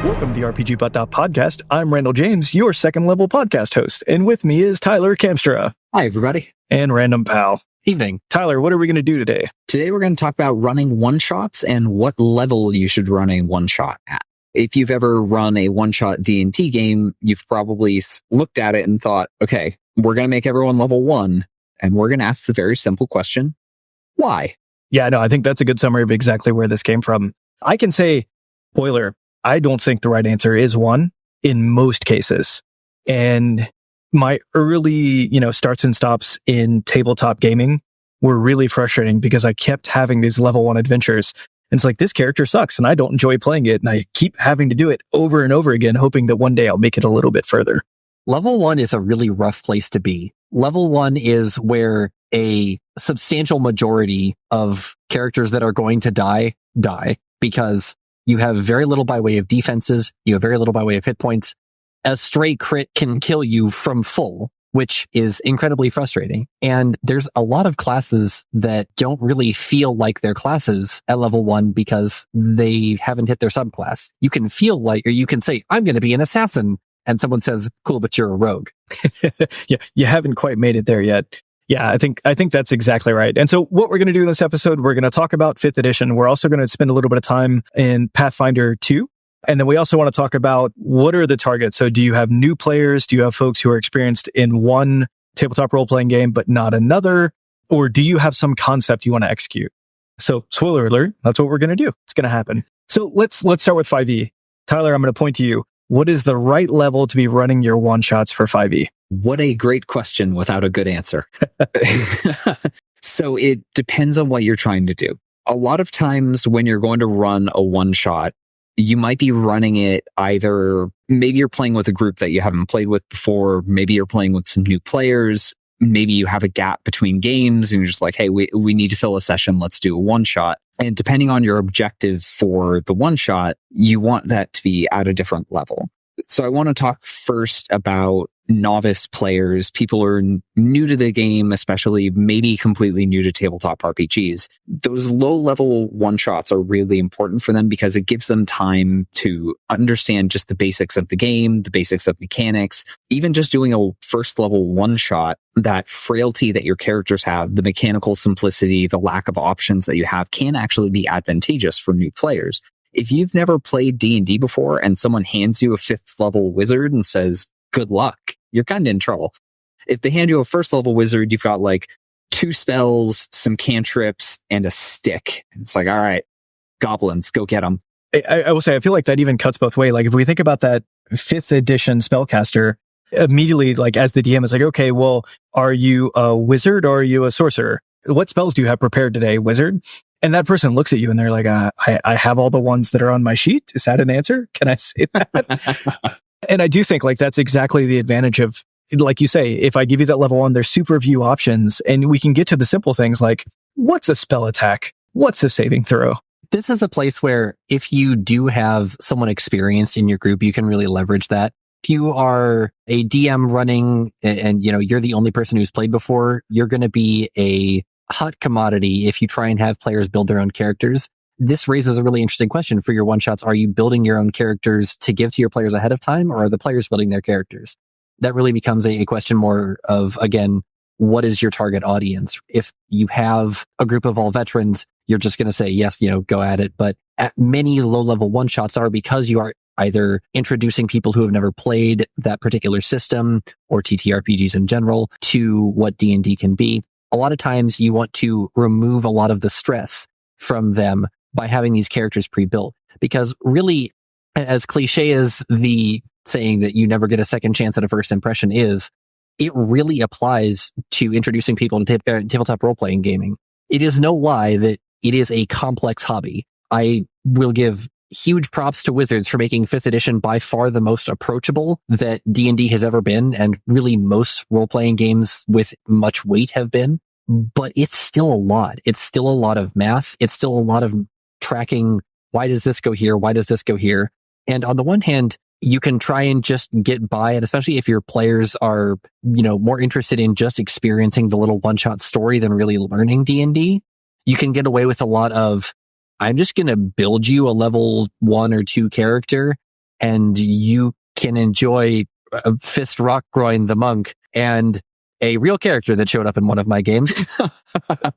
Welcome to the RPGBOT.Podcast. I'm Randall James, your second level podcast host. And with me is Tyler Kamstra. Hi, everybody. And Random Pal. Evening. Tyler, what are we going to do today? Today, we're going to talk about running one-shots and what level you should run a one-shot at. If you've ever run a one-shot D&T game, you've probably looked at it and thought, okay, we're going to make everyone level 1, and we're going to ask the very simple question, why? Yeah, no, I think that's a good summary of exactly where this came from. I can say, spoiler, I don't think the right answer is 1 in most cases. And my early, starts and stops in tabletop gaming were really frustrating because I kept having these level 1 adventures. And it's like, this character sucks and I don't enjoy playing it. And I keep having to do it over and over again, hoping that one day I'll make it a little bit further. Level 1 is a really rough place to be. Level 1 is where a substantial majority of characters that are going to die because you have very little by way of defenses. You have very little by way of hit points. A stray crit can kill you from full, which is incredibly frustrating. And there's a lot of classes that don't really feel like they're classes at level 1 because they haven't hit their subclass. You can feel like, or you can say, I'm going to be an assassin. And someone says, cool, but you're a rogue. Yeah, you haven't quite made it there yet. Yeah, I think that's exactly right. And so what we're going to do in this episode, we're going to talk about 5th edition. We're also going to spend a little bit of time in Pathfinder 2. And then we also want to talk about what are the targets. So do you have new players? Do you have folks who are experienced in one tabletop role-playing game, but not another? Or do you have some concept you want to execute? So spoiler alert, that's what we're going to do. It's going to happen. So let's start with 5e. Tyler, I'm going to point to you. What is the right level to be running your one-shots for 5e? What a great question without a good answer. So it depends on what you're trying to do. A lot of times when you're going to run a one-shot, you might be running it either, maybe you're playing with a group that you haven't played with before. Maybe you're playing with some new players. Maybe you have a gap between games and you're just like, hey, we need to fill a session. Let's do a one-shot. And depending on your objective for the one-shot, you want that to be at a different level. So I want to talk first about novice players, people who are new to the game, especially maybe completely new to tabletop RPGs. Those low-level one-shots are really important for them because it gives them time to understand just the basics of the game, the basics of mechanics. Even just doing a first-level one-shot, that frailty that your characters have, the mechanical simplicity, the lack of options that you have can actually be advantageous for new players. If you've never played D&D before and someone hands you a 5th level wizard and says, good luck, you're kind of in trouble. If they hand you a 1st level wizard, you've got like 2 spells, some cantrips, and a stick. It's like, all right, goblins, go get them. I will say, I feel like that even cuts both ways. Like if we think about that 5th edition spellcaster, immediately, like as the DM is like, okay, well, are you a wizard or are you a sorcerer? What spells do you have prepared today, wizard? And that person looks at you and they're like, I have all the ones that are on my sheet. Is that an answer? Can I say that? And I do think like that's exactly the advantage of, like you say, if I give you that level 1, there's super few options and we can get to the simple things like what's a spell attack? What's a saving throw? This is a place where if you do have someone experienced in your group, you can really leverage that. If you are a DM running and you're the only person who's played before, you're going to be a hot commodity if you try and have players build their own characters. This raises a really interesting question for your one-shots. Are you building your own characters to give to your players ahead of time, or are the players building their characters? That really becomes a question more of, again, what is your target audience? If you have a group of all veterans, you're just going to say, yes, go at it. But at many low-level one-shots are because you are either introducing people who have never played that particular system or TTRPGs in general to what D&D can be. A lot of times you want to remove a lot of the stress from them by having these characters pre-built. Because really, as cliche as the saying that you never get a second chance at a first impression is, it really applies to introducing people to tabletop role-playing gaming. It is no lie that it is a complex hobby. I will give huge props to Wizards for making 5th edition by far the most approachable that D&D has ever been, and really most role-playing games with much weight have been. But it's still a lot. It's still a lot of math. It's still a lot of tracking. Why does this go here? Why does this go here? And on the one hand, you can try and just get by, and especially if your players are, more interested in just experiencing the little one-shot story than really learning D&D, you can get away with a lot of, I'm just going to build you a level 1 or 2 character and you can enjoy Fist Rockgroin the monk and a real character that showed up in one of my games.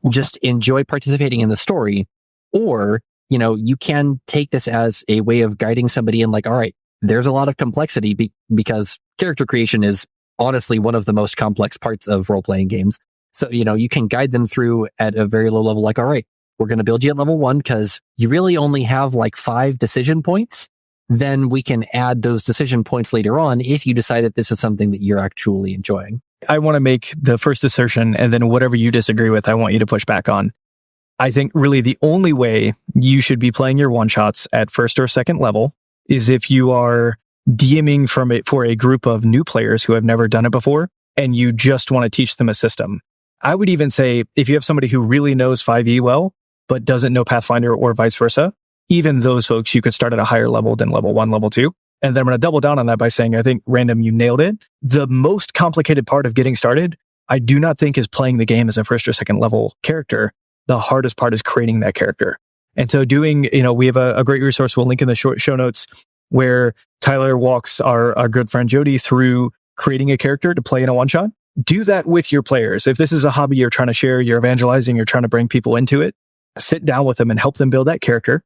Just enjoy participating in the story. Or, you can take this as a way of guiding somebody in like, all right, there's a lot of complexity because character creation is honestly one of the most complex parts of role-playing games. So, you can guide them through at a very low level, like, all right, we're going to build you at level 1 because you really only have like 5 decision points. Then we can add those decision points later on if you decide that this is something that you're actually enjoying. I want to make the first assertion, and then whatever you disagree with, I want you to push back on. I think really the only way you should be playing your one-shots at first or second level is if you are DMing for a group of new players who have never done it before, and you just want to teach them a system. I would even say if you have somebody who really knows 5e well, but doesn't know Pathfinder or vice versa, even those folks, you could start at a higher level than level 1, level 2. And then I'm going to double down on that by saying, I think, Random, you nailed it. The most complicated part of getting started, I do not think is playing the game as a first or second level character. The hardest part is creating that character. And so we have a great resource we'll link in the show notes where Tyler walks our good friend Jody through creating a character to play in a one-shot. Do that with your players. If this is a hobby you're trying to share, you're evangelizing, you're trying to bring people into it, sit down with them and help them build that character.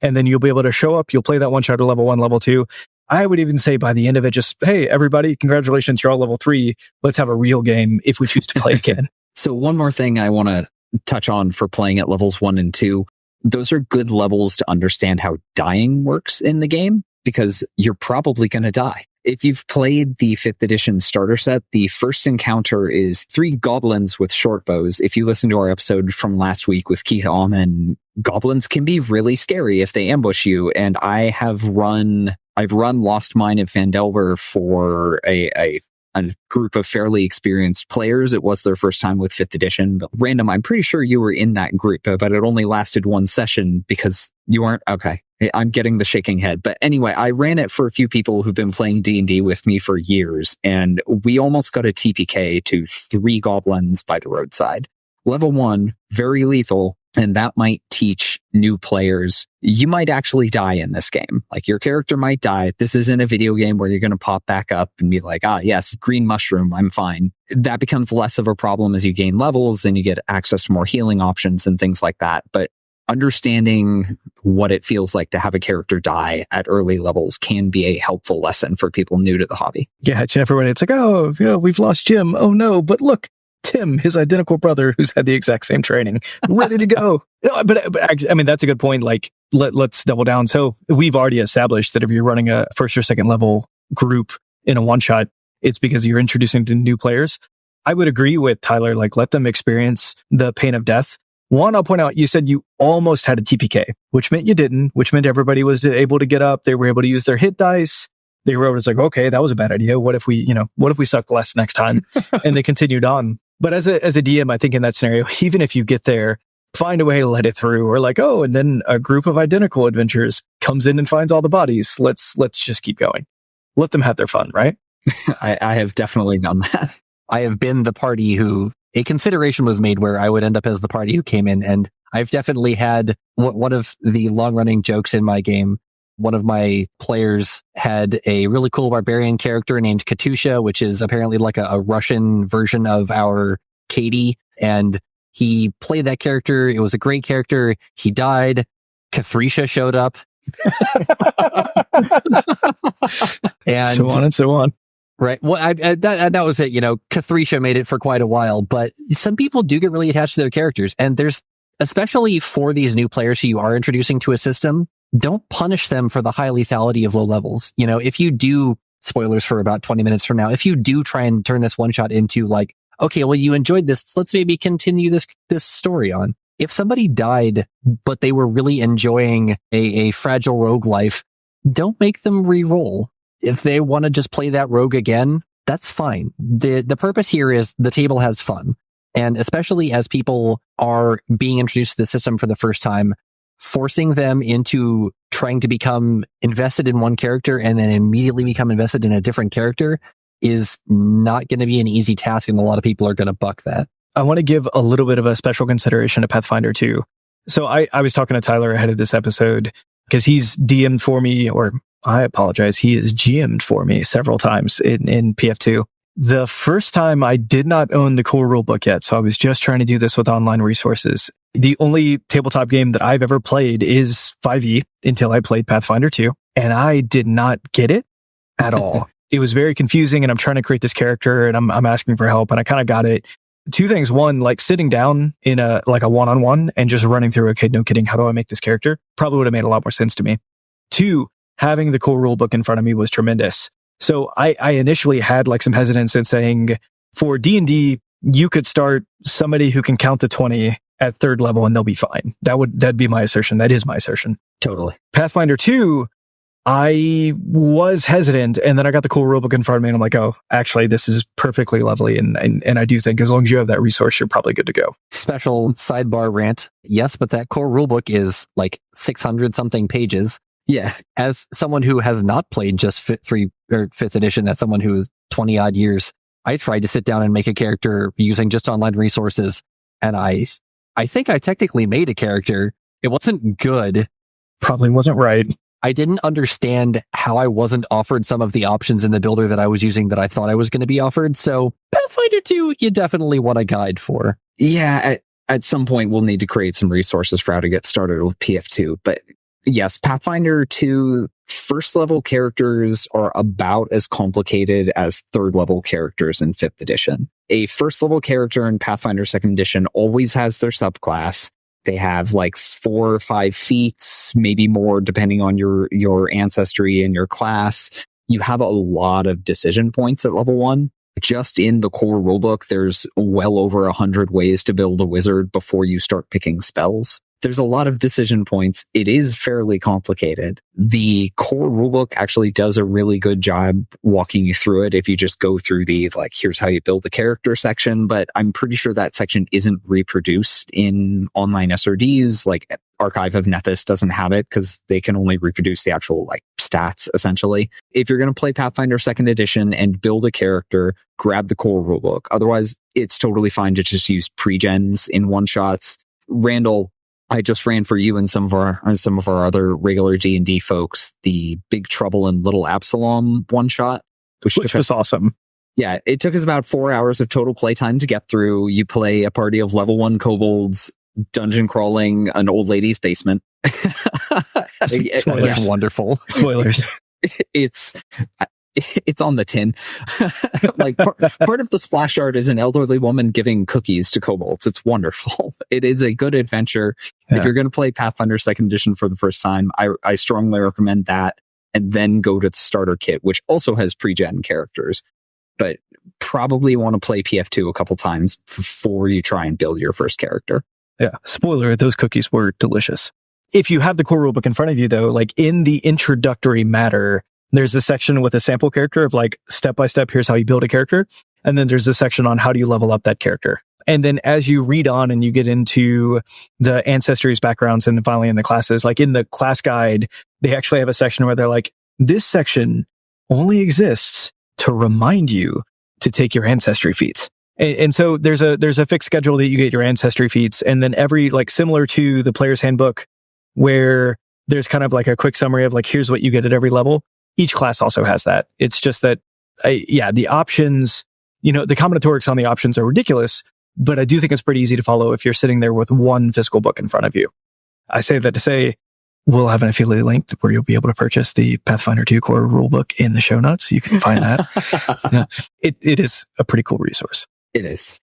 And then you'll be able to show up. You'll play that one-shot at level 1, level 2. I would even say by the end of it, just, hey, everybody, congratulations, you're all level 3. Let's have a real game if we choose to play again. So one more thing I want to touch on for playing at levels 1 and 2. Those are good levels to understand how dying works in the game, because you're probably going to die. If you've played the 5th edition starter set, the first encounter is 3 goblins with short bows. If you listen to our episode from last week with Keith Allman, goblins can be really scary if they ambush you. And I've run Lost Mine of Vandelver for a group of fairly experienced players. It was their first time with 5th edition. But Random, I'm pretty sure you were in that group, but it only lasted 1 session because you weren't. Okay. I'm getting the shaking head. But anyway, I ran it for a few people who've been playing D&D with me for years, and we almost got a TPK to 3 goblins by the roadside. Level 1, very lethal, and that might teach new players. You might actually die in this game. Like, your character might die. This isn't a video game where you're going to pop back up and be like, yes, green mushroom, I'm fine. That becomes less of a problem as you gain levels and you get access to more healing options and things like that. But understanding what it feels like to have a character die at early levels can be a helpful lesson for people new to the hobby. Yeah, everyone, it's like, we've lost Jim. Oh no, but look, Tim, his identical brother who's had the exact same training, ready to go. No, but I mean, that's a good point. Like, let's double down. So we've already established that if you're running a first or second level group in a one shot, it's because you're introducing to new players. I would agree with Tyler, like, let them experience the pain of death. One, I'll point out, you said you almost had a TPK, which meant you didn't, which meant everybody was able to get up. They were able to use their hit dice. They were able to like, okay, that was a bad idea. What if we suck less next time? And they continued on. But as a DM, I think in that scenario, even if you get there, find a way to let it through, or like, and then a group of identical adventurers comes in and finds all the bodies. Let's just keep going. Let them have their fun, right? I have definitely done that. I have been the party who a consideration was made where I would end up as the party who came in. And I've definitely had one of the long running jokes in my game. One of my players had a really cool barbarian character named Katusha, which is apparently like a Russian version of our Katie. And he played that character. It was a great character. He died. Cathrisha showed up. And so on and so on. Right. Well, that was it. Cathrisha made it for quite a while, but some people do get really attached to their characters. And there's, especially for these new players who you are introducing to a system, don't punish them for the high lethality of low levels. If you do, spoilers for about 20 minutes from now, if you do try and turn this one shot into like, okay, well, you enjoyed this, let's maybe continue this story on. If somebody died, but they were really enjoying a fragile rogue life, don't make them re-roll. If they want to just play that rogue again, that's fine. The purpose here is the table has fun. And especially as people are being introduced to the system for the first time, forcing them into trying to become invested in one character and then immediately become invested in a different character is not going to be an easy task, and a lot of people are going to buck that. I want to give a little bit of a special consideration to Pathfinder 2. So I was talking to Tyler ahead of this episode because he's DM'd for me, or I apologize. He has GM'd for me several times in PF2. The first time I did not own the core rulebook yet, so I was just trying to do this with online resources. The only tabletop game that I've ever played is 5e until I played Pathfinder 2, and I did not get it at all. It was very confusing, and I'm trying to create this character, and I'm asking for help, and I kind of got it. Two things. One, like sitting down in a one-on-one and just running through, okay, no kidding, how do I make this character? Probably would have made a lot more sense to me. Two, having the core rulebook in front of me was tremendous. So I initially had like some hesitance in saying, for D&D, you could start somebody who can count to 20 at third level and they'll be fine. That'd be my assertion. That is my assertion. Totally. Pathfinder 2, I was hesitant, and then I got the cool rulebook in front of me, and I'm like, oh, actually, this is perfectly lovely. And I do think as long as you have that resource, you're probably good to go. Special sidebar rant. Yes, but that core rulebook is like 600 something pages. Yeah. As someone who has not played just fifth edition, as someone who is 20 odd years, I tried to sit down and make a character using just online resources. And I think I technically made a character. It wasn't good. Probably wasn't right. I didn't understand how I wasn't offered some of the options in the builder that I was using that I thought I was going to be offered. So Pathfinder 2, you definitely want a guide for. Yeah. At some point, we'll need to create some resources for how to get started with PF2. But yes, Pathfinder 2 first level characters are about as complicated as third level characters in 5th edition. A first level character in Pathfinder 2nd edition always has their subclass. They have like 4 or 5 feats, maybe more, depending on your ancestry and your class. You have a lot of decision points at level 1. Just in the core rulebook, there's well over 100 ways to build a wizard before you start picking spells. There's a lot of decision points. It is fairly complicated. The core rulebook actually does a really good job walking you through it if you just go through the, like, here's how you build a character section, but I'm pretty sure that section isn't reproduced in online SRDs. Like, Archive of Nethys doesn't have it because they can only reproduce the actual, like, stats, essentially. If you're going to play Pathfinder 2nd edition and build a character, grab the core rulebook. Otherwise, it's totally fine to just use pre-gens in one-shots. Randall, I just ran for you and some of our other regular D&D folks the Big Trouble in Little Absalom one shot, which was awesome. Yeah, it took us about 4 hours of total playtime to get through. You play a party of level 1 kobolds dungeon crawling an old lady's basement. That's wonderful. Spoilers. It's on the tin. Like part of the splash art is an elderly woman giving cookies to kobolds. It's wonderful. It is a good adventure. Yeah. If you're going to play Pathfinder 2nd edition for the first time, I strongly recommend that, and then go to the starter kit, which also has pre-gen characters, but probably want to play PF2 a couple times before you try and build your first character. Yeah. Spoiler, those cookies were delicious. If you have the core rulebook in front of you, though, like in the introductory matter, there's a section with a sample character of like step by step, here's how you build a character. And then there's a section on how do you level up that character. And then as you read on and you get into the ancestries, backgrounds, and then finally in the classes, like in the class guide, they actually have a section where they're like, this section only exists to remind you to take your ancestry feats. And so there's a fixed schedule that you get your ancestry feats. And then every, like, similar to the player's handbook, where there's kind of like a quick summary of like, here's what you get at every level. Each class also has that. It's just that, the options, the combinatorics on the options are ridiculous, but I do think it's pretty easy to follow if you're sitting there with one physical book in front of you. I say that to say, we'll have an affiliate link where you'll be able to purchase the Pathfinder 2 core rulebook in the show notes. You can find that. It is a pretty cool resource. It is.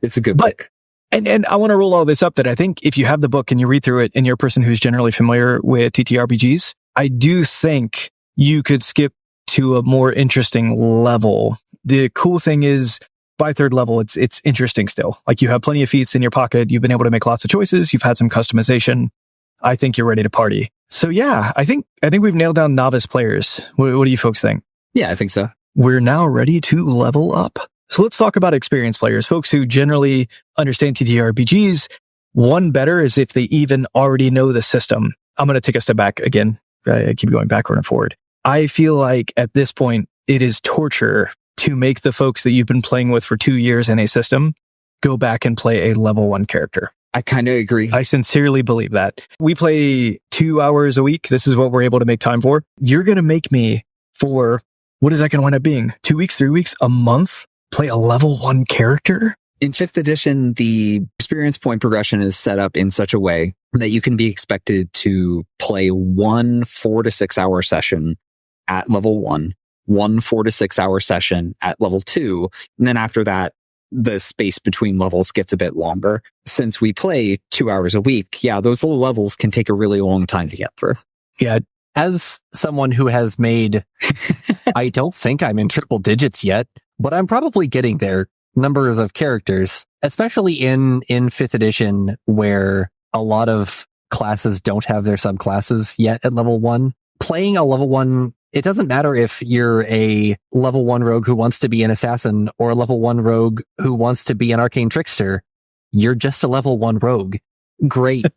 It's a good book. And I want to roll all this up that I think if you have the book and you read through it and you're a person who's generally familiar with TTRPGs, I do think you could skip to a more interesting level. The cool thing is by third level, it's interesting still. Like you have plenty of feats in your pocket. You've been able to make lots of choices. You've had some customization. I think you're ready to party. So yeah, I think we've nailed down novice players. What do you folks think? Yeah, I think so. We're now ready to level up. So let's talk about experienced players, folks who generally understand TTRPGs. One better is if they even already know the system. I'm going to take a step back again. I keep going backward and forward. I feel like at this point, it is torture to make the folks that you've been playing with for 2 years in a system go back and play a level 1 character. I kind of agree. I sincerely believe that. We play 2 hours a week. This is what we're able to make time for. You're going to make me for, what is that going to wind up being? 2 weeks, 3 weeks, a month? Play a level 1 character? In 5th edition, the experience point progression is set up in such a way that you can be expected to play one 4 to 6 hour session at level 1 4 to 6 hour session at level 2. And then after that, the space between levels gets a bit longer. Since we play 2 hours a week, yeah, those little levels can take a really long time to get through. Yeah. As someone who has made, I don't think I'm in triple digits yet, but I'm probably getting there. Numbers of characters, especially in 5th edition, where a lot of classes don't have their subclasses yet at level 1. Playing a level 1, it doesn't matter if you're a level 1 rogue who wants to be an assassin or a level 1 rogue who wants to be an arcane trickster. You're just a level 1 rogue. Great.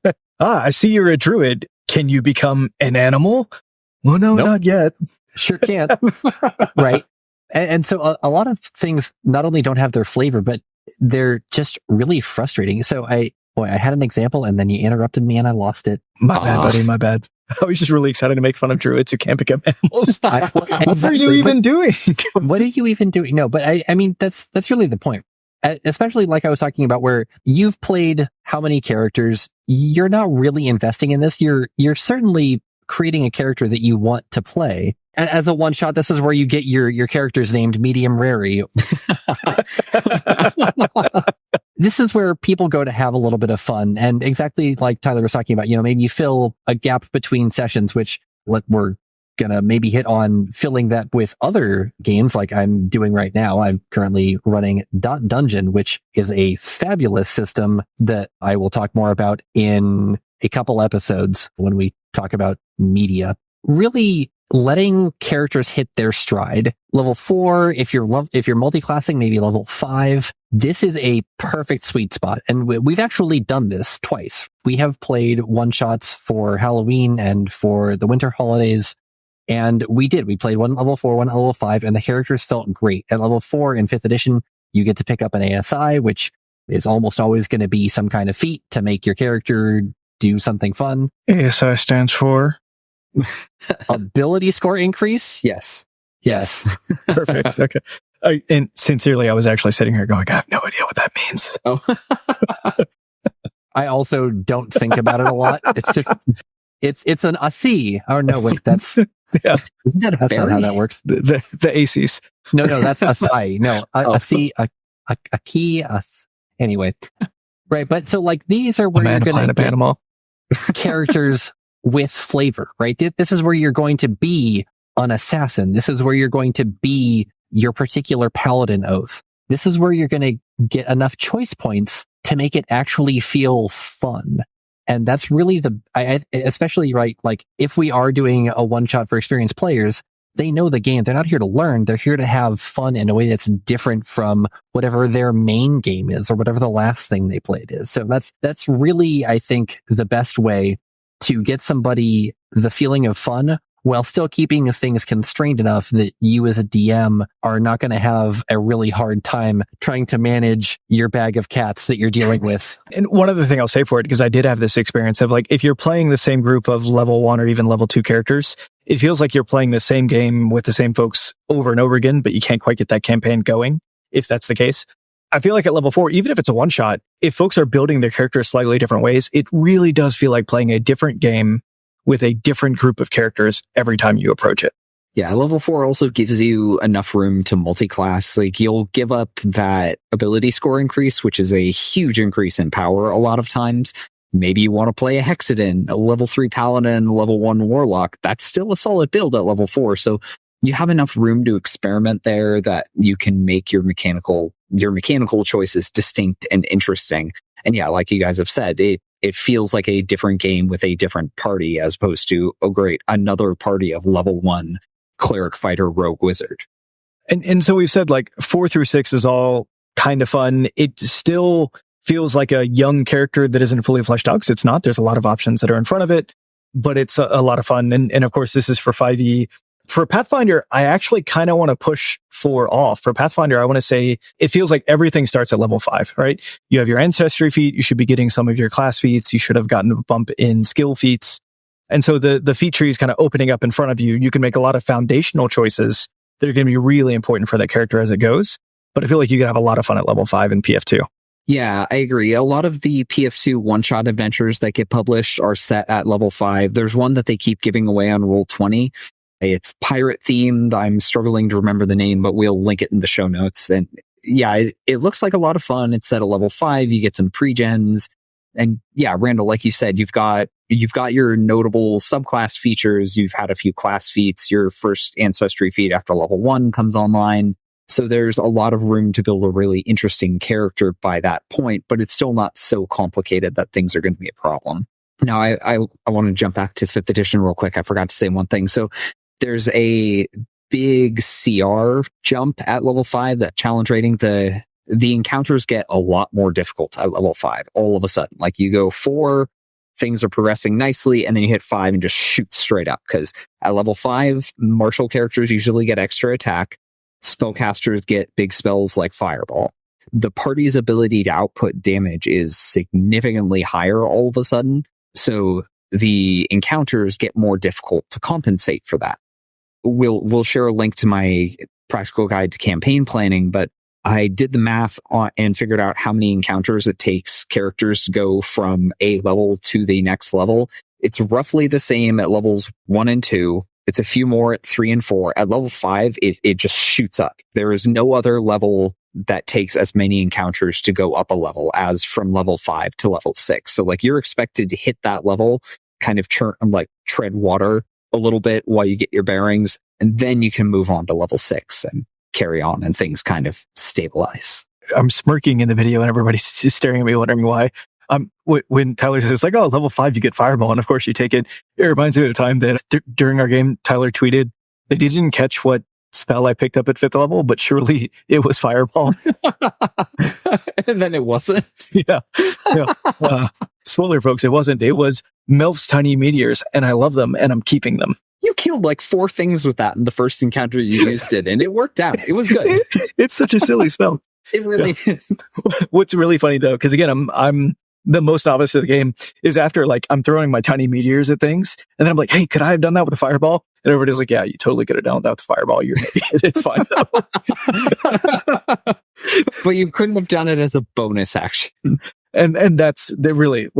I see you're a druid. Can you become an animal? Well, no, Nope. Not yet. Sure can't. Right. And so a lot of things not only don't have their flavor, but they're just really frustrating. So I had an example and then you interrupted me and I lost it. My bad, buddy. My bad. I was just really excited to make fun of druids who can't become animals. What are you even doing? What are you even doing? No, but I mean, that's really the point. Especially like I was talking about where you've played how many characters, you're not really investing in this. You're certainly creating a character that you want to play. And as a one shot, this is where you get your characters named medium rare. This is where people go to have a little bit of fun. And exactly like Tyler was talking about, maybe you fill a gap between sessions, which we're going to maybe hit on filling that with other games like I'm doing right now. I'm currently running Dungeon, which is a fabulous system that I will talk more about in a couple episodes when we talk about media. Really letting characters hit their stride. Level 4, if you're multi-classing, maybe level 5. This is a perfect sweet spot. And we've actually done this twice. We have played one-shots for Halloween and for the winter holidays. And we played one at level 4, one at level 5, and the characters felt great. At level 4 in 5th edition, you get to pick up an ASI, which is almost always going to be some kind of feat to make your character do something fun. ASI stands for? Ability score increase? Yes. Perfect. Okay. And sincerely, I was actually sitting here going, I have no idea what that means. Oh. I also don't think about it a lot. It's just, it's an AC. Oh no, wait, that's, yeah. Isn't that that's not how that works? The ACs. No, that's ASI. No, a C, a key, anyway. Right. But so like these are where you're going to get characters with flavor, right? This is where you're going to be an assassin. This is where you're going to be your particular paladin oath. This is where you're going to get enough choice points to make it actually feel fun. And that's really especially right. Like if we are doing a one shot for experienced players, they know the game. They're not here to learn. They're here to have fun in a way that's different from whatever their main game is or whatever the last thing they played is. So that's really, I think, the best way to get somebody the feeling of fun while still keeping things constrained enough that you as a DM are not going to have a really hard time trying to manage your bag of cats that you're dealing with. And one other thing I'll say for it, because I did have this experience of like, if you're playing the same group of level 1 or even level 2 characters, it feels like you're playing the same game with the same folks over and over again, but you can't quite get that campaign going, if that's the case. I feel like at level 4, even if it's a one shot, if folks are building their characters slightly different ways, it really does feel like playing a different game with a different group of characters every time you approach it. Yeah, level 4 also gives you enough room to multi-class. Like you'll give up that ability score increase, which is a huge increase in power a lot of times. Maybe you want to play a Hexadin, a level 3 Paladin, level 1 Warlock. That's still a solid build at level 4. So you have enough room to experiment there that you can make your mechanical choices distinct and interesting. And yeah, like you guys have said, it feels like a different game with a different party as opposed to, oh great, another party of level 1 cleric, fighter, rogue, wizard. And so we've said like 4 through 6 is all kind of fun. It still feels like a young character that isn't fully fleshed out, because it's not. There's a lot of options that are in front of it, but it's a lot of fun. And of course, this is for 5e. For Pathfinder, I actually kind of want to push 4 off. For Pathfinder, I want to say it feels like everything starts at level 5, right? You have your ancestry feat. You should be getting some of your class feats. You should have gotten a bump in skill feats. And so the feat tree is kind of opening up in front of you. You can make a lot of foundational choices that are going to be really important for that character as it goes. But I feel like you can have a lot of fun at level 5 in PF2. Yeah, I agree. A lot of the PF2 one-shot adventures that get published are set at level 5. There's one that they keep giving away on Roll20. It's pirate themed. I'm struggling to remember the name, but we'll link it in the show notes. And yeah, it looks like a lot of fun. It's set at level 5. You get some pre-gens. And yeah, Randall, like you said, you've got your notable subclass features. You've had a few class feats. Your first ancestry feat after level 1 comes online. So there's a lot of room to build a really interesting character by that point, but it's still not so complicated that things are going to be a problem. Now, I want to jump back to 5th edition real quick. I forgot to say one thing. So there's a big CR jump at level 5, that challenge rating. The encounters get a lot more difficult at level 5 all of a sudden. Like you go 4, things are progressing nicely, and then you hit 5 and just shoot straight up. Because at level 5, martial characters usually get extra attack. Spellcasters get big spells like Fireball. The party's ability to output damage is significantly higher all of a sudden. So the encounters get more difficult to compensate for that. We'll share a link to my practical guide to campaign planning, but I did the math and figured out how many encounters it takes characters to go from a level to the next level. It's roughly the same at levels 1 and 2. It's a few more at 3 and 4. At level 5, it just shoots up. There is no other level that takes as many encounters to go up a level as from level 5 to level 6. So like you're expected to hit that level, kind of tread water a little bit while you get your bearings, and then you can move on to level 6 and carry on and things kind of stabilize. I'm smirking in the video and everybody's just staring at me wondering why. When Tyler says like, oh, level 5, you get Fireball. And of course you take it. It reminds me of the time that during our game, Tyler tweeted that he didn't catch what spell I picked up at 5th level, but surely it was Fireball. And then it wasn't. Yeah. Spoiler, folks, it wasn't. It was Melf's Tiny Meteors, and I love them, and I'm keeping them. You killed like 4 things with that in the first encounter you used it, and it worked out. It was good. It's such a silly spell. It really is. What's really funny though, because again, I'm the most novice of the game, is after like I'm throwing my tiny meteors at things, and then I'm like, hey, could I have done that with a fireball? And everybody's like, yeah, you totally could have done that with a fireball. You're an idiot. It's fine though. But you couldn't have done it as a bonus action. And that's really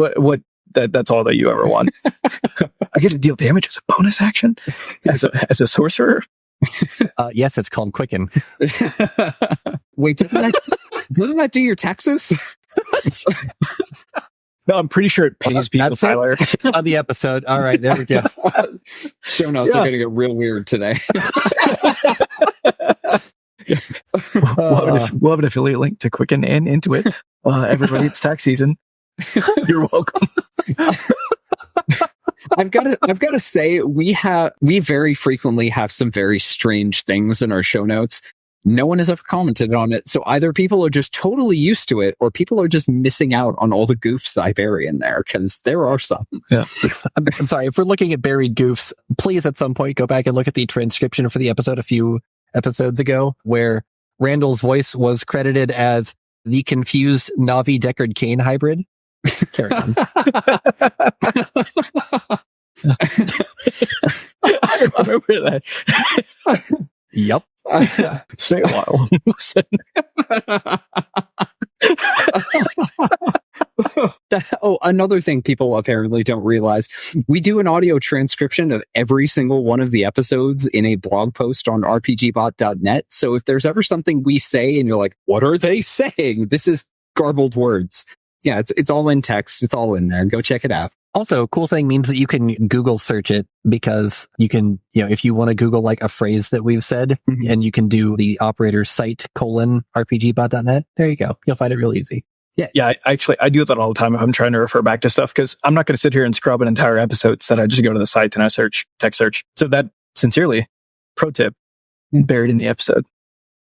that's all that you ever want. I get to deal damage as a bonus action as a sorcerer. Yes, it's called Quicken. Wait, doesn't that do your taxes? No, I'm pretty sure it pays people, Tyler. On the episode. All right, there we go. Show notes are going to get real weird today. We'll have an affiliate link to Quicken and Intuit. Everybody, it's tax season. You're welcome. I've got to say, we very frequently have some very strange things in our show notes. No one has ever commented on it. So either people are just totally used to it, or people are just missing out on all the goofs I bury in there, because there are some. Yeah. I'm sorry. If we're looking at buried goofs, please at some point go back and look at the transcription for the episode a few episodes ago, where Randall's voice was credited as the confused Navi Deckard Cain hybrid. Carry on. I remember that. Yep. Stay a while. Listen. Another thing people apparently don't realize, we do an audio transcription of every single one of the episodes in a blog post on RPGBOT.net. So if there's ever something we say and you're like, what are they saying? This is garbled words. Yeah, it's all in text. It's all in there. Go check it out. Also, cool thing means that you can Google search it, because you can, if you want to Google like a phrase that we've said, and you can do the operator site :RPGBOT.net. There you go. You'll find it real easy. Yeah. I do that all the time if I'm trying to refer back to stuff, because I'm not going to sit here and scrub an entire episode. So that I just go to the site and I text search. So that, sincerely, pro tip, buried in the episode.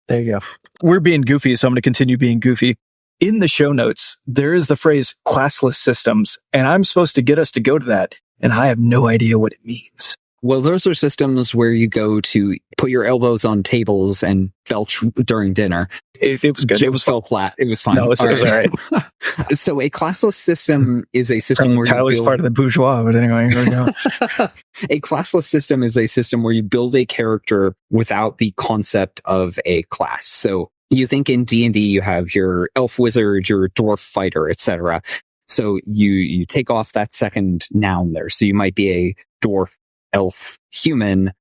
There you go. We're being goofy, so I'm going to continue being goofy. In the show notes, there is the phrase classless systems, and I'm supposed to get us to go to that, and I have no idea what it means. Well, those are systems where you go to put your elbows on tables and belch during dinner. It was good. It fell flat. It was fine. No, it was all right. So a classless system is a system where Tyler's part of the bourgeois, but anyway, here we go. A classless system is a system where you build a character without the concept of a class. So you think in D&D you have your elf wizard, your dwarf fighter, etc. So you take off that second noun there. So you might be a dwarf, elf, human,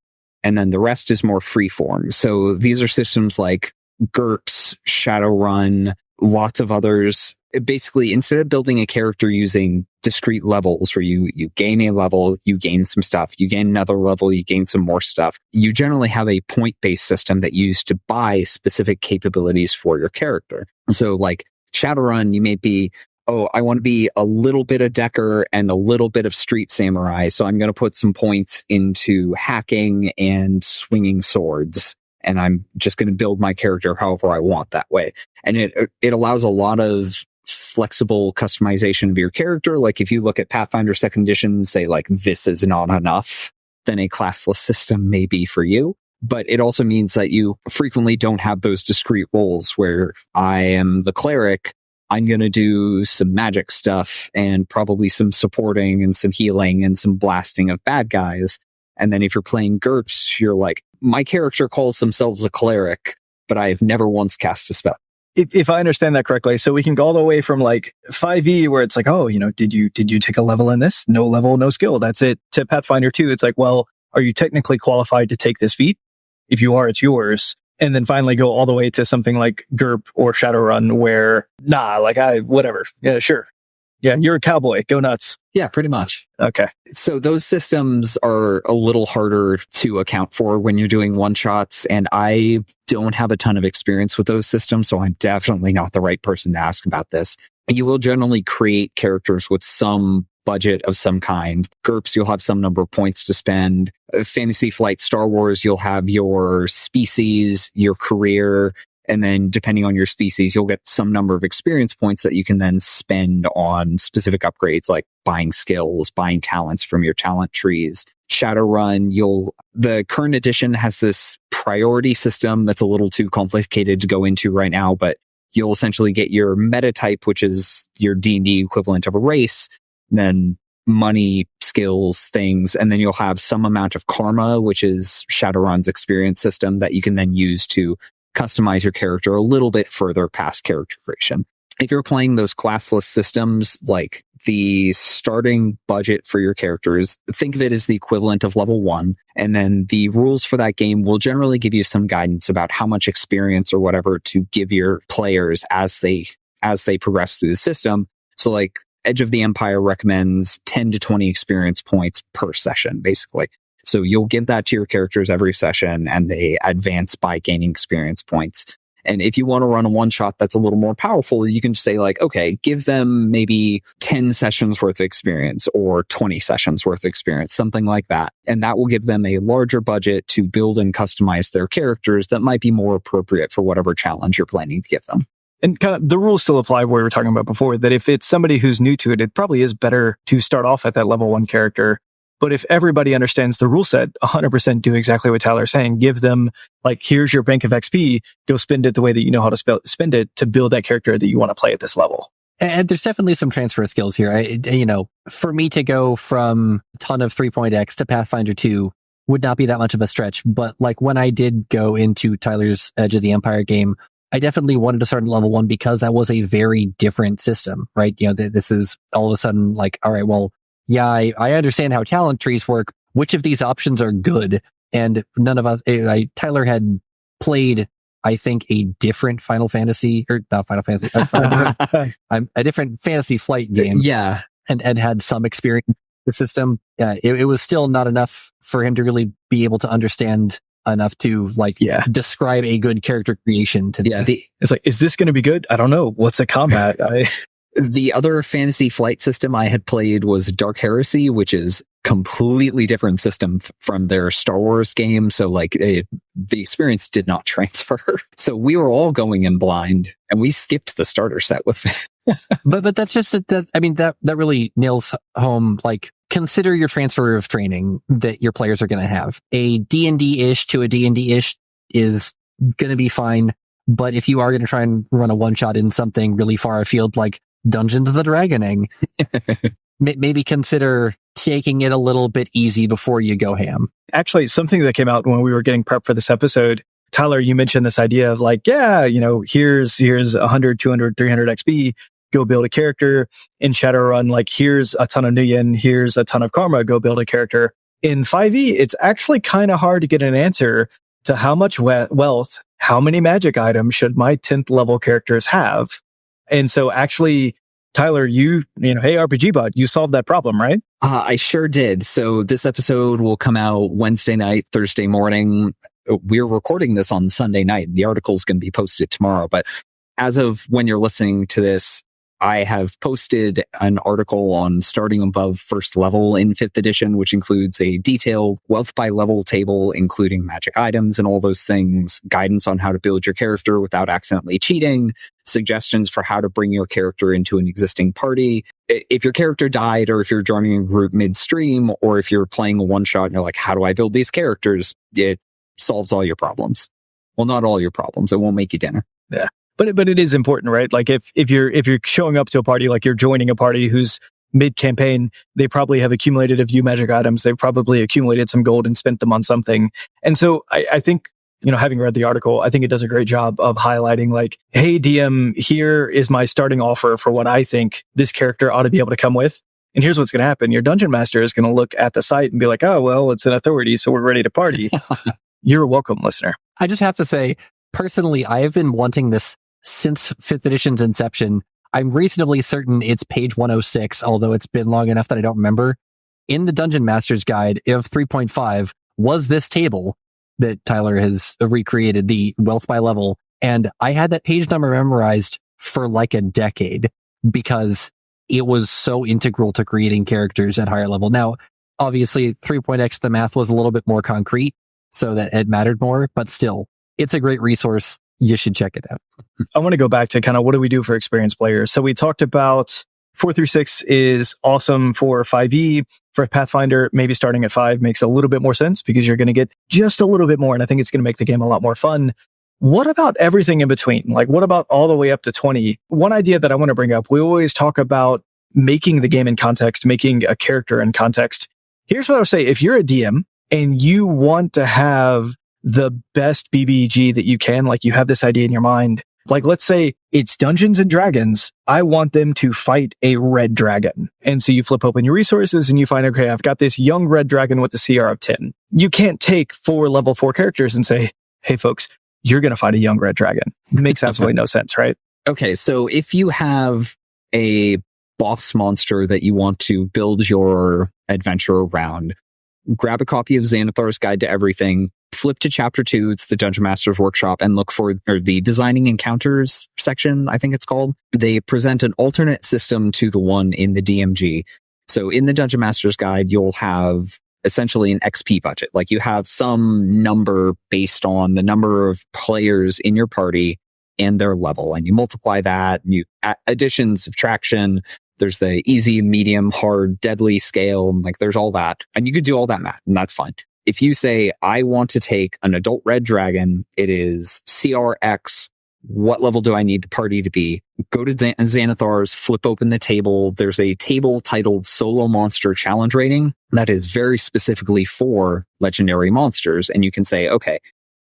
and then the rest is more freeform. So these are systems like GURPS, Shadowrun, lots of others. Basically, instead of building a character using discrete levels where you gain a level, you gain some stuff, you gain another level, you gain some more stuff, you generally have a point-based system that you use to buy specific capabilities for your character. So like Shadowrun, you may be, oh, I want to be a little bit of Decker and a little bit of Street Samurai. So I'm going to put some points into hacking and swinging swords. And I'm just going to build my character however I want that way. And it allows a lot of flexible customization of your character. Like if you look at Pathfinder 2nd Edition and say like, this is not enough, then a classless system may be for you. But it also means that you frequently don't have those discrete roles where I am the cleric. I'm going to do some magic stuff and probably some supporting and some healing and some blasting of bad guys. And then if you're playing GURPS, you're like, my character calls themselves a cleric, but I have never once cast a spell. If I understand that correctly, so we can go all the way from like 5e where it's like, oh, did you take a level in this? No level, no skill. That's it. To Pathfinder 2, it's like, well, are you technically qualified to take this feat? If you are, it's yours. And then finally go all the way to something like GURP or Shadowrun where, whatever. Yeah, sure. Yeah, you're a cowboy. Go nuts. Yeah, pretty much. Okay. So those systems are a little harder to account for when you're doing one-shots, and I don't have a ton of experience with those systems, so I'm definitely not the right person to ask about this. You will generally create characters with some budget of some kind. GURPS, you'll have some number of points to spend. Fantasy Flight Star Wars, you'll have your species, your career, and then depending on your species, you'll get some number of experience points that you can then spend on specific upgrades like buying skills, buying talents from your talent trees. Shadowrun, the current edition has this priority system that's a little too complicated to go into right now, but you'll essentially get your meta type, which is your D&D equivalent of a race, then money, skills, things, and then you'll have some amount of karma, which is Shadowrun's experience system that you can then use to customize your character a little bit further past character creation. If you're playing those classless systems, like the starting budget for your characters, think of it as the equivalent of level 1. And then the rules for that game will generally give you some guidance about how much experience or whatever to give your players as they progress through the system. So like Edge of the Empire recommends 10 to 20 experience points per session, basically. So you'll give that to your characters every session, and they advance by gaining experience points. And if you want to run a one-shot that's a little more powerful, you can just say like, okay, give them maybe 10 sessions worth of experience or 20 sessions worth of experience, something like that. And that will give them a larger budget to build and customize their characters that might be more appropriate for whatever challenge you're planning to give them. And kind of the rules still apply where we were talking about before, that if it's somebody who's new to it, it probably is better to start off at that level 1 character. But if everybody understands the rule set, 100% do exactly what Tyler's saying. Give them, like, here's your bank of XP. Go spend it the way that you know how to spend it to build that character that you want to play at this level. And there's definitely some transfer skills here. For me to go from a ton of 3.x to Pathfinder 2 would not be that much of a stretch. But like when I did go into Tyler's Edge of the Empire game, I definitely wanted to start at level 1 because that was a very different system, right? This is all of a sudden like, all right, well, yeah, I understand how talent trees work. Which of these options are good? And none of us, Tyler had played, I think, a different Final Fantasy, or not Final Fantasy, a different Fantasy Flight game. Yeah. And had some experience with the system. It was still not enough for him to really be able to understand enough to describe a good character creation to them. It's like, is this going to be good? I don't know. What's a combat? The other Fantasy Flight system I had played was Dark Heresy, which is completely different system from their Star Wars game. So the experience did not transfer. So we were all going in blind, and we skipped the starter set with it. but that's just that. I mean, that really nails home like consider your transfer of training that your players are going to have. A D&D-ish to a D&D-ish is going to be fine. But if you are going to try and run a one-shot in something really far afield like Dungeons of the Dragoning, maybe consider taking it a little bit easy before you go ham. Actually, something that came out when we were getting prepped for this episode, Tyler, you mentioned this idea of like, yeah, here's 100, 200, 300 XP, go build a character. In Shadowrun, like, here's a ton of Nuyen, here's a ton of Karma, go build a character. In 5e, it's actually kind of hard to get an answer to how much wealth, how many magic items should my 10th level characters have. And so actually, Tyler, hey, RPGBot, you solved that problem, right? I sure did. So this episode will come out Wednesday night, Thursday morning. We're recording this on Sunday night. The article is going to be posted tomorrow. But as of when you're listening to this, I have posted an article on starting above first level in 5th edition, which includes a detailed wealth by level table, including magic items and all those things, guidance on how to build your character without accidentally cheating, suggestions for how to bring your character into an existing party. If your character died, or if you're joining a group midstream, or if you're playing a one-shot and you're like, how do I build these characters? It solves all your problems. Well, not all your problems. It won't make you dinner. Yeah. But it is important, right? Like if you're showing up to a party, like you're joining a party who's mid-campaign, they probably have accumulated a few magic items. They've probably accumulated some gold and spent them on something. And so I think, having read the article, I think it does a great job of highlighting like, hey, DM, here is my starting offer for what I think this character ought to be able to come with. And here's what's going to happen. Your dungeon master is going to look at the site and be like, oh, well, it's an authority, so we're ready to party. You're welcome, listener. I just have to say, personally, I have been wanting this since 5th edition's inception. I'm reasonably certain it's page 106, although it's been long enough that I don't remember. In the Dungeon Master's Guide of 3.5 was this table that Tyler has recreated, the wealth by level. And I had that page number memorized for like a decade because it was so integral to creating characters at higher level. Now, obviously, 3.x, the math was a little bit more concrete, so that it mattered more, but still, it's a great resource. You should check it out. I want to go back to kind of what do we do for experienced players. So we talked about 4 through 6 is awesome for 5e. For Pathfinder, maybe starting at 5 makes a little bit more sense because you're going to get just a little bit more. And I think it's going to make the game a lot more fun. What about everything in between? Like, what about all the way up to 20? One idea that I want to bring up, we always talk about making the game in context, making a character in context. Here's what I would say. If you're a DM and you want to have the best BBG that you can, like you have this idea in your mind, like let's say it's Dungeons and Dragons, I want them to fight a red dragon. And so you flip open your resources and you find, okay, I've got this young red dragon with a CR of 10. You can't take 4 level 4 characters and say, hey folks, you're going to fight a young red dragon. It makes absolutely no sense, right? Okay, so if you have a boss monster that you want to build your adventure around, grab a copy of Xanathar's Guide to Everything, flip to chapter 2, it's the Dungeon Master's Workshop, and look for the Designing Encounters section, I think it's called. They present an alternate system to the one in the DMG. So in the Dungeon Master's Guide, you'll have essentially an XP budget. Like you have some number based on the number of players in your party and their level, and you multiply that, and you addition, subtraction. There's the easy, medium, hard, deadly scale, and like there's all that. And you could do all that math, and that's fine. If you say, I want to take an adult red dragon, it is CRX, what level do I need the party to be? Go to Xanathar's, flip open the table. There's a table titled Solo Monster Challenge Rating that is very specifically for legendary monsters. And you can say, okay,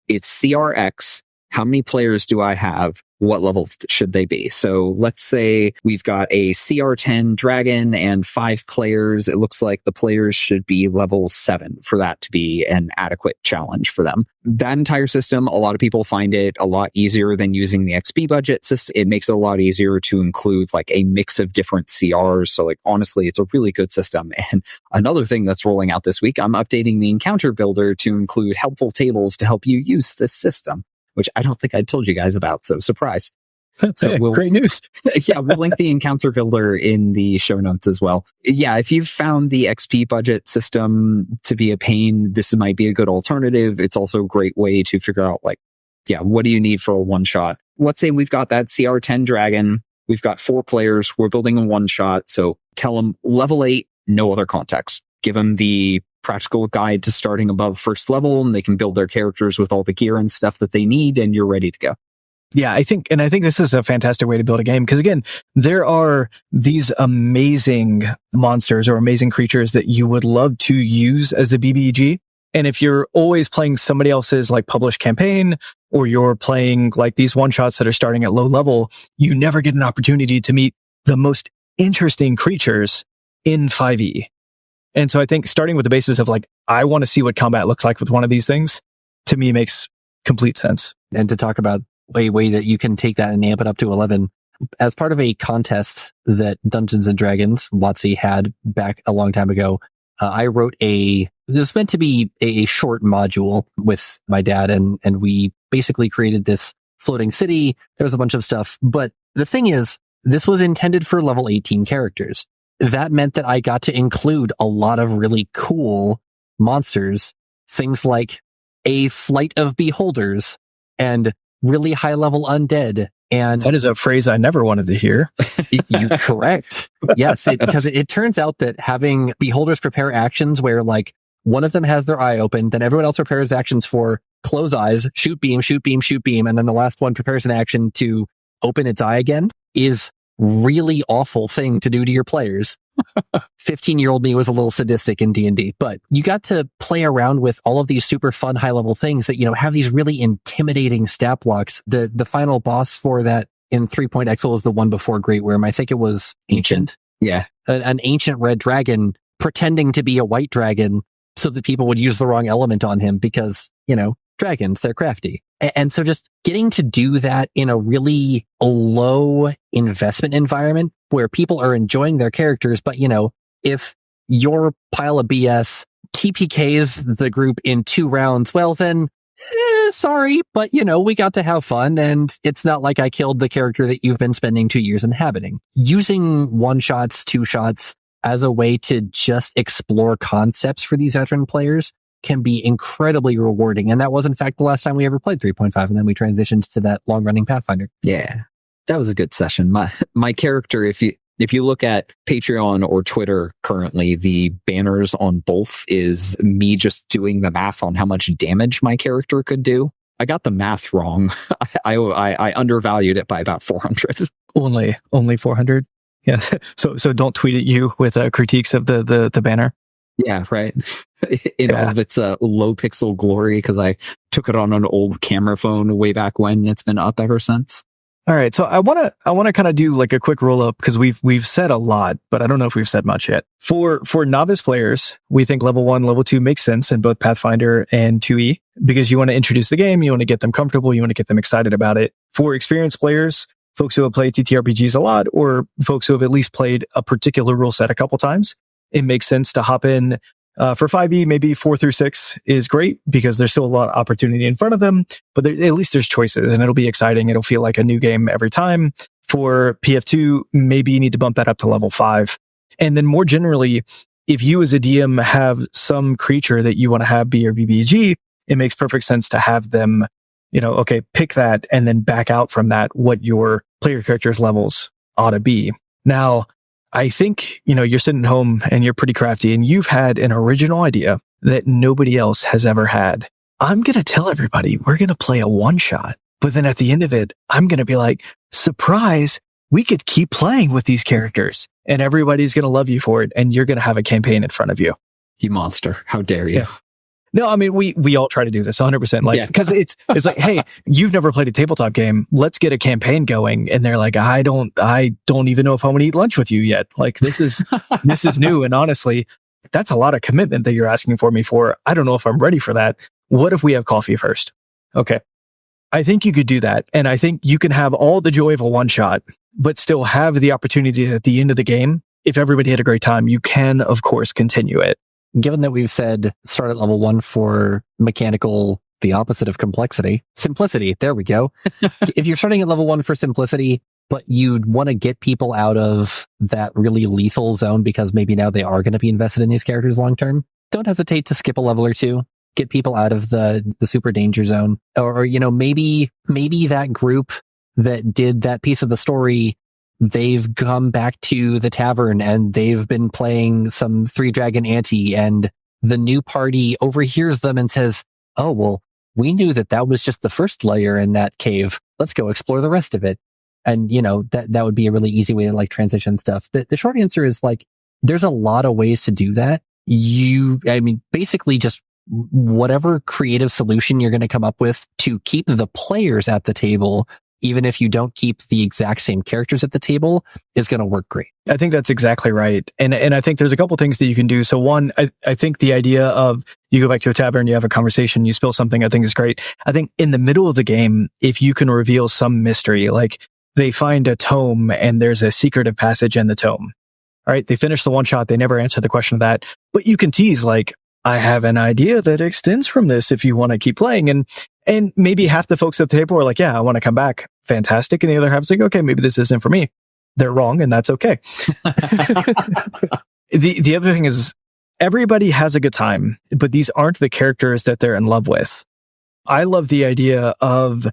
it's CRX. How many players do I have? What level should they be? So let's say we've got a CR10 dragon and 5 players. It looks like the players should be level 7 for that to be an adequate challenge for them. That entire system, a lot of people find it a lot easier than using the XP budget system. It makes it a lot easier to include like a mix of different CRs. So like, honestly, it's a really good system. And another thing that's rolling out this week, I'm updating the encounter builder to include helpful tables to help you use this system, which I don't think I told you guys about. So surprise. That's great news. Yeah, we'll link the encounter builder in the show notes as well. Yeah, if you've found the XP budget system to be a pain, this might be a good alternative. It's also a great way to figure out like, yeah, what do you need for a one shot? Let's say we've got that CR10 dragon. We've got 4 players. We're building a one shot. So tell them level 8 no other context. Give them the practical guide to starting above first level, and they can build their characters with all the gear and stuff that they need, and you're ready to go. Yeah, I think this is a fantastic way to build a game because, again, there are these amazing monsters or amazing creatures that you would love to use as the BBG. And if you're always playing somebody else's like published campaign, or you're playing like these one shots that are starting at low level, you never get an opportunity to meet the most interesting creatures in 5e. And so I think starting with the basis of like, I want to see what combat looks like with one of these things, to me makes complete sense. And to talk about a way that you can take that and amp it up to 11, as part of a contest that Dungeons and Dragons, WotC, had back a long time ago, I wrote it was meant to be a short module with my dad, and we basically created this floating city. There was a bunch of stuff. But the thing is, this was intended for level 18 characters. That meant that I got to include a lot of really cool monsters, things like a flight of beholders and really high level undead. And that is a phrase I never wanted to hear. You're correct. Yes, because it turns out that having beholders prepare actions where like one of them has their eye open, then everyone else prepares actions for close eyes, shoot beam, shoot beam, shoot beam, and then the last one prepares an action to open its eye again is really awful thing to do to your players. 15-year-old me was a little sadistic in D&D, but you got to play around with all of these super fun high-level things that, have these really intimidating stat blocks. The final boss for that in 3.XL was the one before Great Worm. I think it was Ancient. Yeah. An ancient red dragon pretending to be a white dragon so that people would use the wrong element on him because, dragons, they're crafty. And so just getting to do that in a really low investment environment where people are enjoying their characters. But, if your pile of BS TPKs the group in 2 rounds, well, then sorry, but we got to have fun, and it's not like I killed the character that you've been spending 2 years inhabiting. Using 1-shots, 2-shots as a way to just explore concepts for these veteran players can be incredibly rewarding. And that was, in fact, the last time we ever played 3.5. And then we transitioned to that long-running Pathfinder. Yeah, that was a good session. My character, if you look at Patreon or Twitter currently, the banners on both is me just doing the math on how much damage my character could do. I got the math wrong. I undervalued it by about 400. Only 400. Yeah. So don't tweet at you with critiques of the banner. Yeah, right. In all of its low pixel glory, because I took it on an old camera phone way back when. It's been up ever since. All right, so I want to kind of do like a quick roll up because we've said a lot, but I don't know if we've said much yet. For novice players, we think level 1, level 2 makes sense in both Pathfinder and 2E because you want to introduce the game, you want to get them comfortable, you want to get them excited about it. For experienced players, folks who have played TTRPGs a lot, or folks who have at least played a particular rule set a couple times, it makes sense to hop in. For 5e, maybe 4 through 6 is great because there's still a lot of opportunity in front of them, but at least there's choices and it'll be exciting. It'll feel like a new game every time. For PF2, maybe you need to bump that up to level 5. And then more generally, if you as a DM have some creature that you want to have be your BBG, it makes perfect sense to have them, pick that and then back out from that what your player character's levels ought to be. Now, I think, you're sitting home and you're pretty crafty and you've had an original idea that nobody else has ever had. I'm going to tell everybody we're going to play a 1-shot, but then at the end of it, I'm going to be like, surprise, we could keep playing with these characters and everybody's going to love you for it. And you're going to have a campaign in front of you. You monster. How dare you? Yeah. No, I mean, we all try to do this 100%. Because it's like, hey, you've never played a tabletop game. Let's get a campaign going. And they're like, I don't even know if I'm going to eat lunch with you yet. Like this is new. And honestly, that's a lot of commitment that you're asking for me for. I don't know if I'm ready for that. What if we have coffee first? Okay. I think you could do that. And I think you can have all the joy of a 1-shot, but still have the opportunity at the end of the game. If everybody had a great time, you can, of course, continue it. Given that we've said start at level 1 for mechanical, the opposite of complexity, simplicity, there we go. If you're starting at level 1 for simplicity, but you'd want to get people out of that really lethal zone because maybe now they are going to be invested in these characters long term, don't hesitate to skip a level or 2, get people out of the super danger zone. Or maybe that group that did that piece of the story they've come back to the tavern and they've been playing some Three Dragon Ante, and the new party overhears them and says, oh, well, we knew that was just the first layer in that cave. Let's go explore the rest of it. And, that would be a really easy way to like transition stuff. The short answer is like, there's a lot of ways to do that. Basically just whatever creative solution you're going to come up with to keep the players at the table, even if you don't keep the exact same characters at the table, is going to work great. I think that's exactly right. And I think there's a couple things that you can do. So one, I think the idea of you go back to a tavern, you have a conversation, you spill something, I think is great. I think in the middle of the game, if you can reveal some mystery, like they find a tome and there's a secretive passage in the tome. All right. They finish the one shot. They never answer the question of that, but you can tease like, I have an idea that extends from this if you want to keep playing. And maybe half the folks at the table are like, yeah, I want to come back. Fantastic. And the other half is like, okay, maybe this isn't for me. They're wrong. And that's okay. The other thing is everybody has a good time, but these aren't the characters that they're in love with. I love the idea of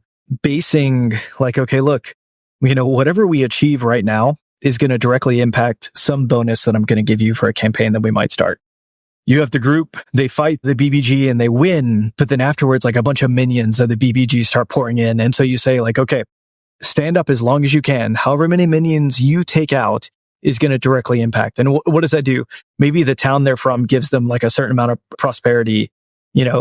basing like, okay, look, whatever we achieve right now is going to directly impact some bonus that I'm going to give you for a campaign that we might start. You have the group, they fight the BBG and they win, but then afterwards, like a bunch of minions of the BBG start pouring in. And so you say like, okay, stand up as long as you can. However many minions you take out is going to directly impact. And what does that do? Maybe the town they're from gives them like a certain amount of prosperity,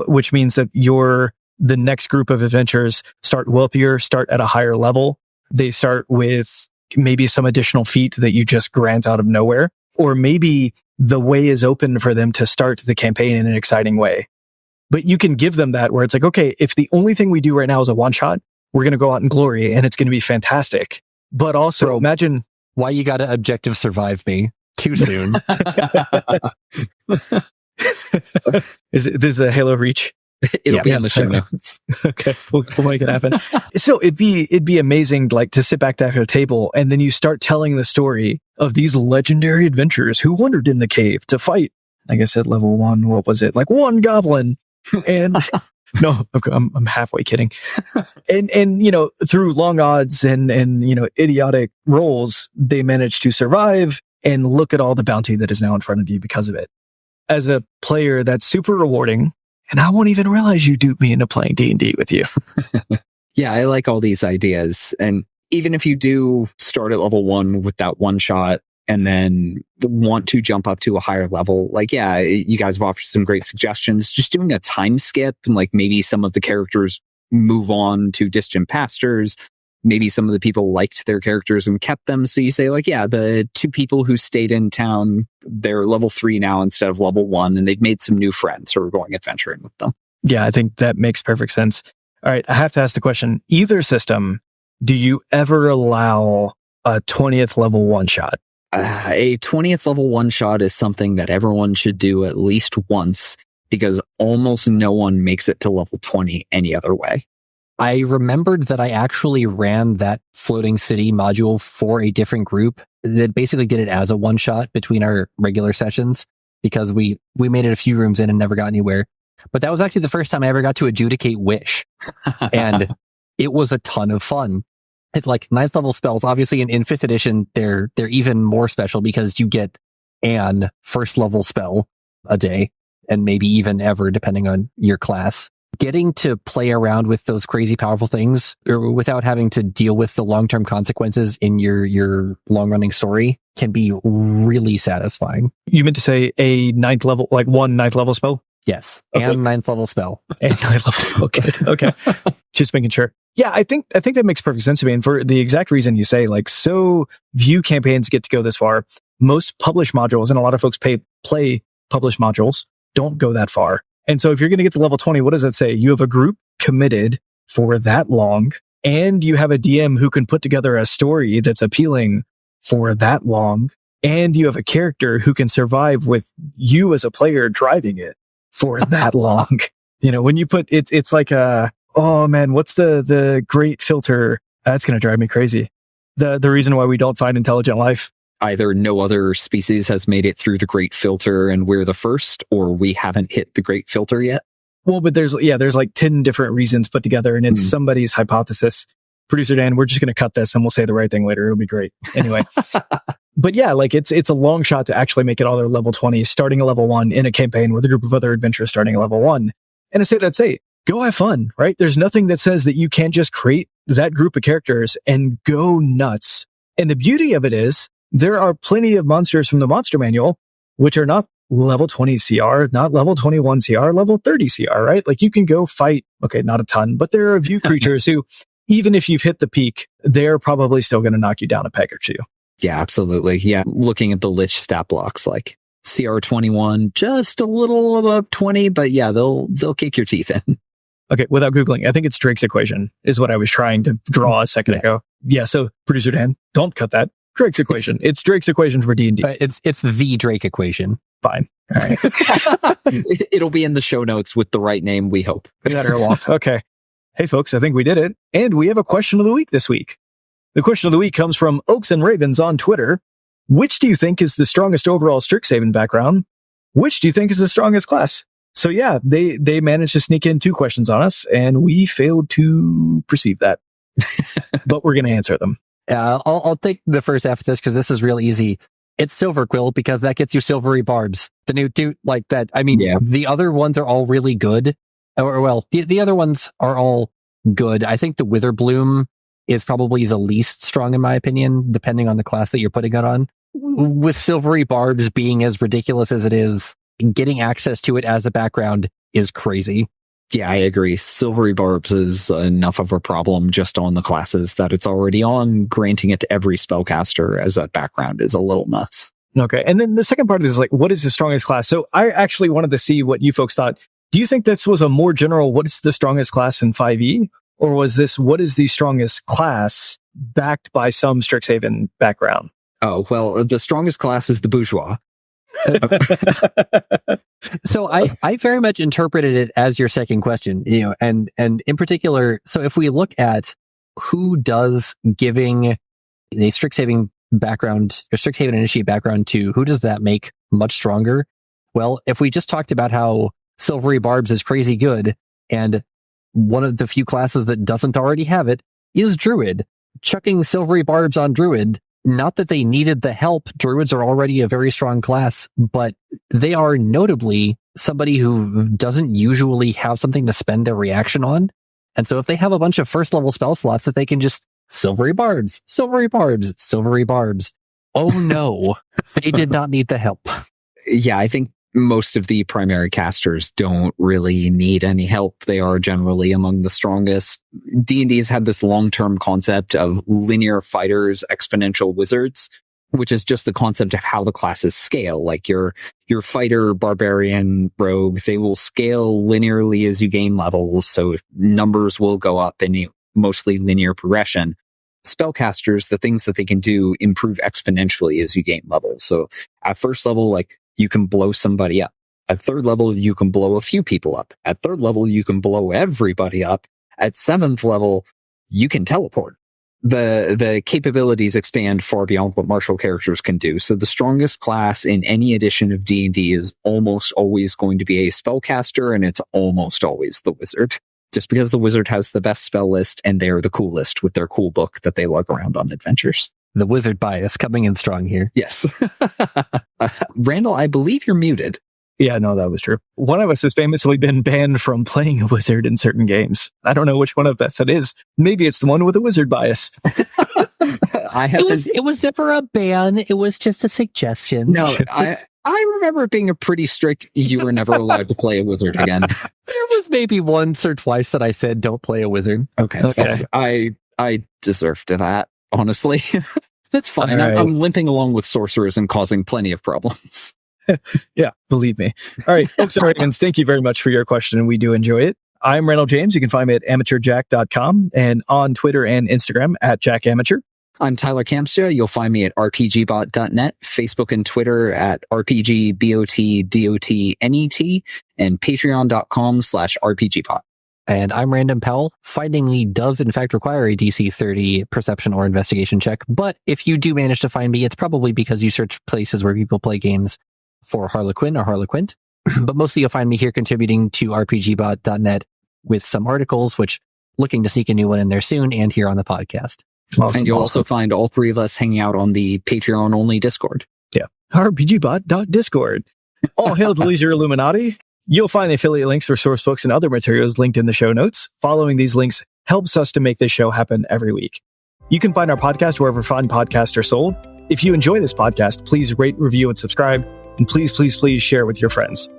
which means that the next group of adventurers start wealthier, start at a higher level. They start with maybe some additional feat that you just grant out of nowhere, or maybe the way is open for them to start the campaign in an exciting way. But you can give them that where it's like, okay, if the only thing we do right now is a one shot, we're going to go out in glory and it's going to be fantastic. But also imagine why you got to objective survive me too soon. This is a Halo Reach? It'll be on the show notes. Okay, we'll make it happen. So it'd be amazing, like to sit back at a table and then you start telling the story of these legendary adventurers who wandered in the cave to fight. Like I said, level 1, what was it? Like one goblin, and no, I'm halfway kidding. And through long odds and idiotic rolls, they managed to survive and look at all the bounty that is now in front of you because of it. As a player, that's super rewarding. And I won't even realize you duped me into playing D&D with you. Yeah, I like all these ideas. And even if you do start at level 1 with that one shot and then want to jump up to a higher level, like, yeah, you guys have offered some great suggestions. Just doing a time skip and like maybe some of the characters move on to distant pastures. Maybe some of the people liked their characters and kept them. So you say like, yeah, the 2 people who stayed in town, they're level 3 now instead of level 1, and they've made some new friends who are going adventuring with them. Yeah, I think that makes perfect sense. All right, I have to ask the question, either system, do you ever allow a 20th level one shot? A 20th level one shot is something that everyone should do at least once because almost no one makes it to level 20 any other way. I remembered that I actually ran that floating city module for a different group that basically did it as a one shot between our regular sessions because we made it a few rooms in and never got anywhere. But that was actually the first time I ever got to adjudicate Wish. And it was a ton of fun. It's like 9th level spells. Obviously in 5th edition, they're even more special because you get an 1st level spell a day and maybe even ever depending on your class. Getting to play around with those crazy powerful things without having to deal with the long-term consequences in your long-running story can be really satisfying. You meant to say a 9th level, like one 9th level spell? Yes. Okay. And 9th level spell. And 9th level spell. Okay. Just making sure. Yeah, I think that makes perfect sense to me. And for the exact reason you say, like, so view campaigns get to go this far. Most published modules, and a lot of folks play published modules, don't go that far. And so if you're going to get to level 20, what does that say? You have a group committed for that long, and you have a DM who can put together a story that's appealing for that long, and you have a character who can survive with you as a player driving it for that long. When you put it's like oh man, what's the great filter? That's going to drive me crazy. The reason why we don't find intelligent life. Either no other species has made it through the great filter and we're the first, or we haven't hit the great filter yet. Well, but there's like 10 different reasons put together and it's somebody's hypothesis. producer Dan, we're just going to cut this and we'll say the right thing later. It'll be great. Anyway. But yeah, like it's a long shot to actually make it all their level 20s, starting a level 1 in a campaign with a group of other adventurers starting a level 1. And to say that, go have fun, right? There's nothing that says that you can't just create that group of characters and go nuts. And the beauty of it is there are plenty of monsters from the monster manual, which are not level 20 CR, not level 21 CR, level 30 CR, right? Like you can go fight, okay, not a ton, but there are a few creatures who, even if you've hit the peak, they're probably still going to knock you down a peg or two. Yeah, absolutely. Yeah. Looking at the Lich stat blocks, like CR 21, just a little above 20, but yeah, they'll kick your teeth in. Okay, without Googling, I think it's Drake's equation is what I was trying to draw a second ago. Yeah, so producer Dan, don't cut that. Drake's equation. It's Drake's equation for D&D. It's the Drake equation. Fine. All right. It'll be in the show notes with the right name, we hope. Okay. Hey, folks, I think we did it. And we have a question of the week this week. The question of the week comes from Oaks and Ravens on Twitter. Which do you think is the strongest overall Strixhaven background? Which do you think is the strongest class? So yeah, they managed to sneak in 2 questions on us, and we failed to perceive that. But we're going to answer them. I'll take the first half of this because this is real easy. It's Silver Quill because that gets you silvery barbs. The new dude like that. I mean, The other ones are all really good. The other ones are all good. I think the Witherbloom is probably the least strong in my opinion, depending on the class that you're putting it on. With silvery barbs being as ridiculous as it is, getting access to it as a background is crazy. Yeah, I agree. Silvery barbs is enough of a problem just on the classes that it's already on. Granting it to every spellcaster as a background is a little nuts. Okay. And then the second part of this is like, what is the strongest class? So I actually wanted to see what you folks thought. Do you think this was a more general, what is the strongest class in 5e? Or was this, what is the strongest class backed by some Strixhaven background? Oh, well, the strongest class is the bourgeois. So I very much interpreted it as your second question, and in particular, so if we look at who does giving a Strixhaven background or Strixhaven initiate background to, who does that make much stronger? Well, if we just talked about how Silvery Barbs is crazy good, and one of the few classes that doesn't already have it is Druid. Chucking Silvery Barbs on Druid, not that they needed the help. Druids are already a very strong class, but they are notably somebody who doesn't usually have something to spend their reaction on. And so if they have a bunch of first level spell slots that they can just Silvery Barbs, Silvery Barbs, Silvery Barbs. Oh no, they did not need the help. Yeah, I think most of the primary casters don't really need any help. They are generally among the strongest. D&D has had this long-term concept of linear fighters, exponential wizards, which is just the concept of how the classes scale. Like your fighter, barbarian, rogue, they will scale linearly as you gain levels. So numbers will go up in mostly linear progression. Spellcasters, the things that they can do improve exponentially as you gain levels. So at first level, like, you can blow somebody up. At third level, you can blow a few people up. At third level, you can blow everybody up. At 7th level, you can teleport. The capabilities expand far beyond what martial characters can do. So the strongest class in any edition of D&D is almost always going to be a spellcaster, and it's almost always the wizard. Just because the wizard has the best spell list and they're the coolest with their cool book that they lug around on adventures. The wizard bias coming in strong here. Yes. Randall, I believe you're muted. Yeah, no, that was true. One of us has famously been banned from playing a wizard in certain games. I don't know which one of us it is. Maybe it's the one with a wizard bias. It was never a ban. It was just a suggestion. No, I remember it being a pretty strict, you were never allowed to play a wizard again. There was maybe once or twice that I said, don't play a wizard. Okay. I deserved that, honestly. That's fine. Right. I'm limping along with sorcerers and causing plenty of problems. Yeah, believe me. All right, folks and Ravens, thank you very much for your question, and we do enjoy it. I'm Randall James. You can find me at amateurjack.com and on Twitter and Instagram at jackamateur. I'm Tyler Kamstra. You'll find me at RPGBOT.net, Facebook and Twitter at RPGBOT.Net, and patreon.com/RPGBot. And I'm Random Powell. Finding me does in fact require a DC 30 perception or investigation check. But if you do manage to find me, it's probably because you search places where people play games for Harlequin or Harlequint. But mostly you'll find me here contributing to RPGBOT.net with some articles, which looking to sneak a new one in there soon and here on the podcast. Awesome, and you'll also find all three of us hanging out on the Patreon only Discord. Yeah. RPGBOT.Discord. All hail the Leisure Illuminati. You'll find the affiliate links for source books and other materials linked in the show notes. Following these links helps us to make this show happen every week. You can find our podcast wherever fine podcasts are sold. If you enjoy this podcast, please rate, review, and subscribe. And please share with your friends.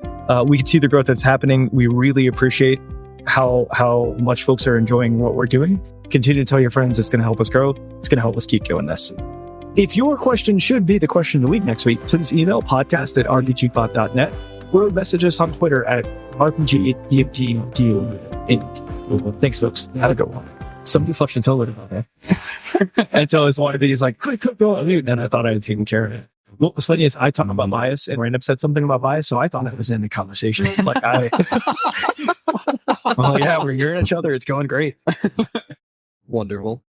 We can see the growth that's happening. We really appreciate how much folks are enjoying what we're doing. Continue to tell your friends. It's going to help us grow. It's going to help us keep doing this. If your question should be the question of the week next week, please email podcast@RPGBOT.net or message us on Twitter at RPGBOT. Thanks, folks. Have a good one. Somebody flushed until it about that. Until his one of videos like, quick, go on mute. And I thought I had taken care of it. What was funny is I talked about bias and Random said something about bias, so I thought it was in the conversation. Like well, yeah, we're hearing each other. It's going great. Wonderful.